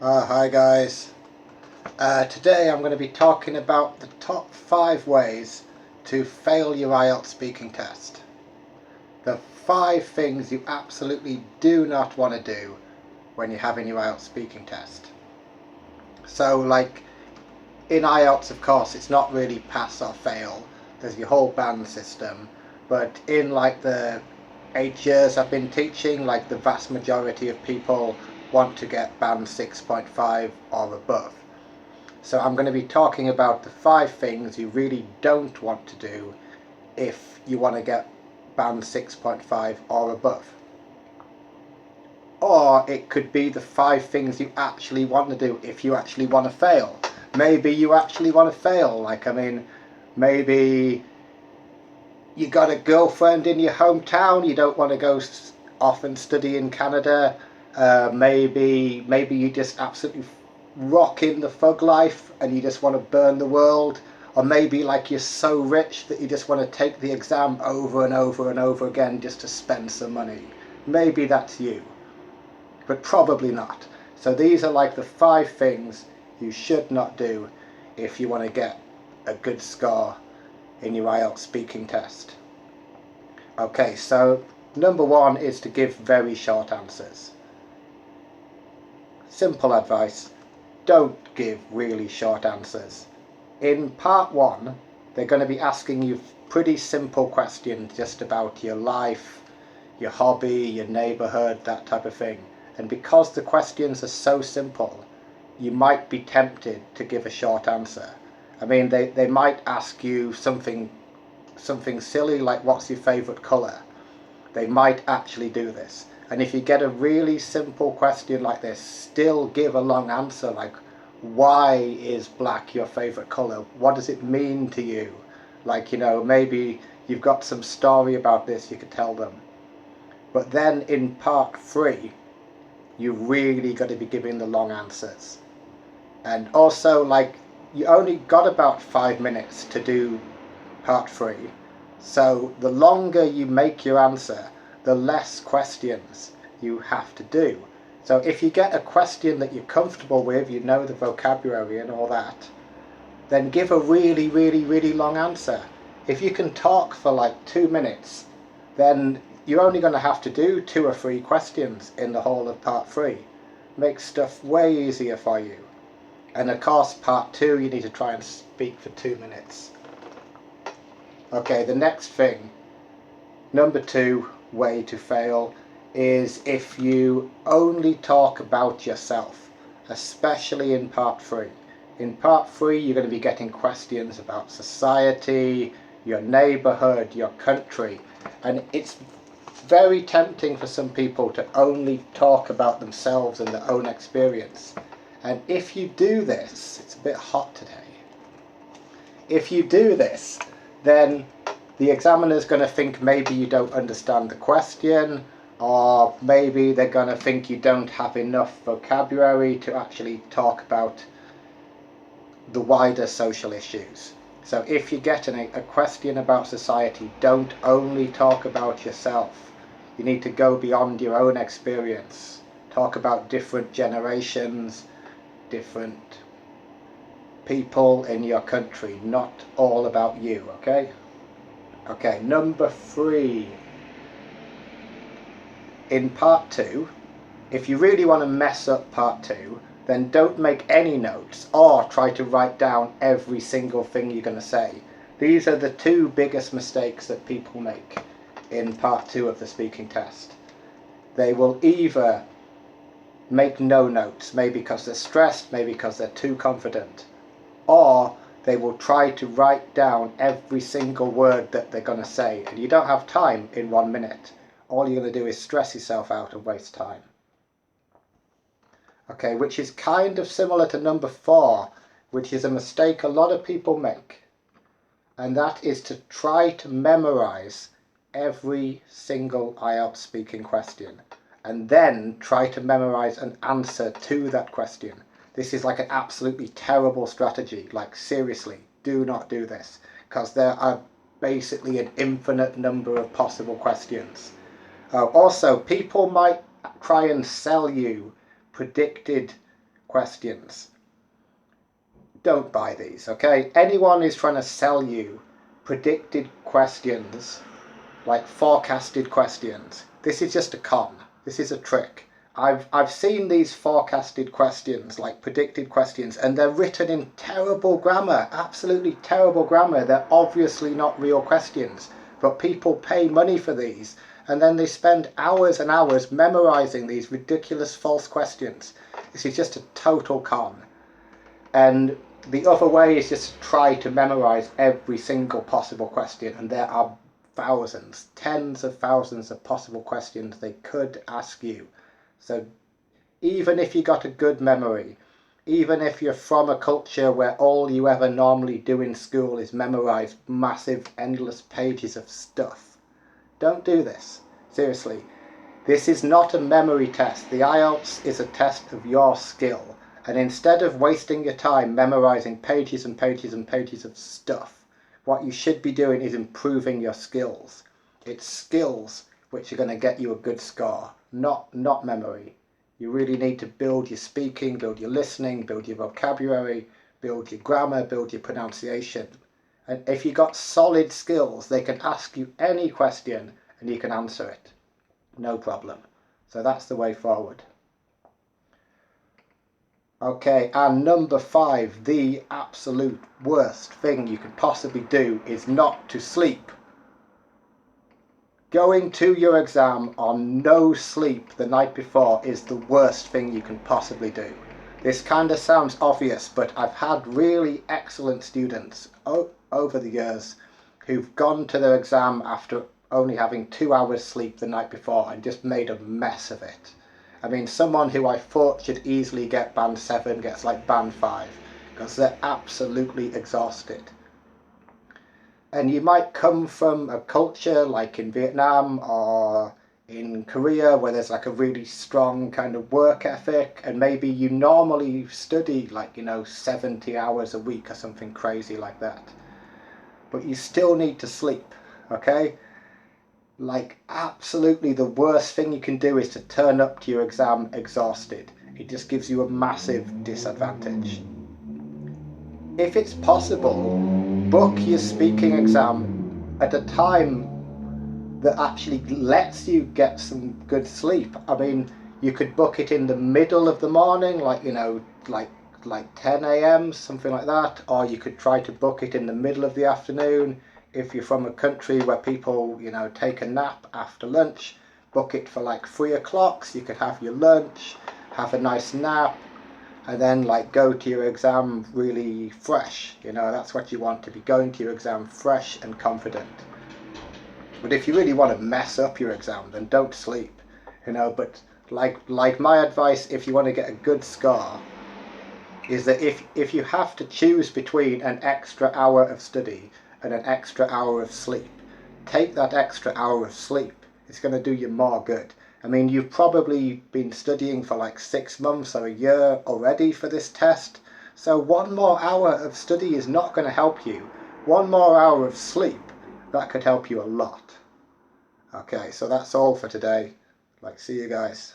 Hi guys. Today I'm going to be talking about the top 5 ways to fail your IELTS speaking test. The 5 things you absolutely do not want to do when you're having your IELTS speaking test. So like in IELTS, of course, it's not really pass or fail. There's your whole band system. But in like the 8 years I've been teaching, like the vast majority of people want to get band 6.5 or above. So I'm going to be talking about the 5 things you really don't want to do if you want to get band 6.5 or above. Or it could be the 5 things you actually want to do if you actually want to fail. Maybe you actually want to fail. Maybe you got a girlfriend in your hometown, you don't want to go off and study in Canada. Maybe you just absolutely rock in the thug life and you just want to burn the world. Or maybe like you're so rich that you just want to take the exam over and over and over again just to spend some money. Maybe that's you, but probably not. So these are like the 5 things you should not do if you want to get a good score in your IELTS speaking test. Okay, so number 1 is to give very short answers. Simple advice, don't give really short answers. In part 1, they're going to be asking you pretty simple questions just about your life, your hobby, your neighbourhood, that type of thing. And because the questions are so simple, you might be tempted to give a short answer. I mean, they might ask you something silly like what's your favourite colour. They might actually do this. And if you get a really simple question like this, still give a long answer like, why is black your favourite colour? What does it mean to you? Maybe you've got some story about this you could tell them. But then in part 3, you really got to be giving the long answers. And also, you only got about 5 minutes to do part 3. So the longer you make your answer, the less questions you have to do. So if you get a question that you're comfortable with, you know the vocabulary and all that, then give a really, really, really long answer. If you can talk for like 2 minutes, then you're only going to have to do 2 or 3 questions in the whole of part 3. Makes stuff way easier for you. And of course, part 2, you need to try and speak for 2 minutes. Okay, the next thing, number 2 way to fail, is if you only talk about yourself, especially in part 3. In part 3, you're going to be getting questions about society, your neighbourhood, your country, and it's very tempting for some people to only talk about themselves and their own experience. And if you do this, it's a bit hot today. If you do this, then the examiner's going to think maybe you don't understand the question, or maybe they're going to think you don't have enough vocabulary to actually talk about the wider social issues. So if you get a question about society, don't only talk about yourself. You need to go beyond your own experience. Talk about different generations, different people in your country, not all about you, okay? Okay, number 3. In part 2, if you really want to mess up part 2, then don't make any notes or try to write down every single thing you're going to say. These are the 2 biggest mistakes that people make in part 2 of the speaking test. They will either make no notes, maybe because they're stressed, maybe because they're too confident, or they will try to write down every single word that they're going to say, and you don't have time in 1 minute. All you're going to do is stress yourself out and waste time. Okay, which is kind of similar to number 4, which is a mistake a lot of people make, and that is to try to memorize every single IELTS speaking question and then try to memorize an answer to that question. This is like an absolutely terrible strategy. Like, seriously, do not do this, because there are basically an infinite number of possible questions. Also, people might try and sell you predicted questions. Don't buy these, okay? Anyone who's trying to sell you predicted questions, like forecasted questions, this is just a con. This is a trick. I've seen these forecasted questions, like predicted questions, and they're written in terrible grammar, absolutely terrible grammar. They're obviously not real questions, but people pay money for these, and then they spend hours and hours memorizing these ridiculous false questions. This is just a total con. And the other way is just to try to memorize every single possible question, and there are thousands, tens of thousands of possible questions they could ask you. So even if you got a good memory, even if you're from a culture where all you ever normally do in school is memorize massive, endless pages of stuff, don't do this. Seriously, this is not a memory test. The IELTS is a test of your skill. And instead of wasting your time memorizing pages and pages and pages of stuff, what you should be doing is improving your skills. It's skills which are going to get you a good score, not memory. You really need to build your speaking, build your listening, build your vocabulary, build your grammar, build your pronunciation. And if you've got solid skills, they can ask you any question and you can answer it. No problem. So that's the way forward. Okay, and number 5, the absolute worst thing you could possibly do is not to sleep. Going to your exam on no sleep the night before is the worst thing you can possibly do. This kind of sounds obvious, but I've had really excellent students over the years who've gone to their exam after only having 2 hours sleep the night before and just made a mess of it. I mean, someone who I thought should easily get band 7 gets like band 5 because they're absolutely exhausted. And you might come from a culture like in Vietnam or in Korea where there's like a really strong kind of work ethic, and maybe you normally study like, 70 hours a week or something crazy like that. But you still need to sleep, okay? Like, absolutely the worst thing you can do is to turn up to your exam exhausted. It just gives you a massive disadvantage. If it's possible, book your speaking exam at a time that actually lets you get some good sleep. I mean, you could book it in the middle of the morning, like 10 a.m., something like that, or you could try to book it in the middle of the afternoon. If you're from a country where people, take a nap after lunch, book it for like 3 o'clock, so you could have your lunch, have a nice nap, and then go to your exam really fresh. That's what you want, to be going to your exam fresh and confident. But if you really want to mess up your exam, then don't sleep. But like my advice, if you want to get a good score, is that if you have to choose between an extra hour of study and an extra hour of sleep, take that extra hour of sleep. It's going to do you more good. I mean, you've probably been studying for like 6 months or a year already for this test, so 1 more hour of study is not going to help you. 1 more hour of sleep, that could help you a lot. Okay, so that's all for today. See you guys.